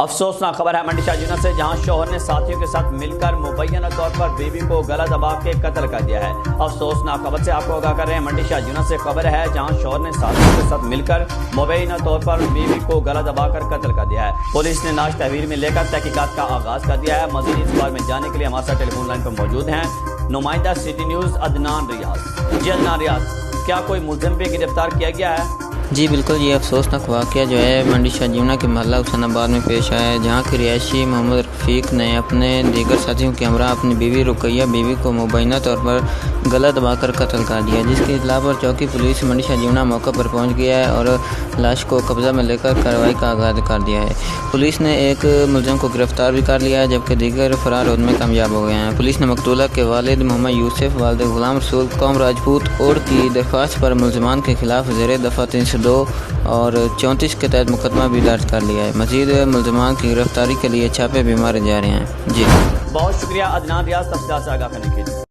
افسوسناک خبر ہے منڈی جیونہ سے، جہاں شوہر نے ساتھیوں کے ساتھ مل کر مبینہ طور پر بیوی کو گلا دبا کے قتل کر دیا ہے۔ افسوسناک خبر سے آپ کو آگاہ کر رہے ہیں، منڈی جیونہ سے خبر ہے، جہاں شوہر نے ساتھیوں کے ساتھ مل کر مبینہ طور پر بیوی کو گلا دبا کر قتل کر دیا ہے۔ پولیس نے لاش تحویل میں لے کر تحقیقات کا آغاز کر دیا ہے۔ مزید اس بارے میں جاننے کے لیے ہمارے ساتھ ٹیلی فون لائن پر موجود ہیں نمائندہ سٹی نیوز عدنان ریاض۔ جی عدنان ریاض، کیا کوئی ملزم بھی گرفتار کیا گیا ہے؟ جی بالکل، یہ افسوسناک واقعہ جو ہے منڈی جیونہ کے محلہ حسین آباد میں پیش آیا ہے، جہاں کے رہائشی محمد رفیق نے اپنے دیگر ساتھیوں کے ہمراہ اپنی بیوی رقیہ بیوی کو مبینہ طور پر گلا دبا کر قتل کر دیا، جس کی اطلاع پر چوکی پولیس منڈی جیونہ موقع پر پہنچ گیا ہے اور لاش کو قبضہ میں لے کر کارروائی کا آغاز کر دیا ہے۔ پولیس نے ایک ملزم کو گرفتار بھی کر لیا ہے، جبکہ دیگر فرار ہونے میں کامیاب ہو گئے ہیں۔ پولیس نے مقتولہ کے والد محمد یوسف، والد غلام رسول قوم راجپوت اور کی درخواست پر ملزمان کے خلاف زیر دفعہ 302 اور 34 کے تحت مقدمہ بھی درج کر لیا ہے۔ مزید ملزمان کی گرفتاری کے لیے چھاپے بھی مارے جا رہے ہیں۔ جی بہت شکریہ عدنان ریاض، تفصیلات سے آگاہ کرنے کے لیے۔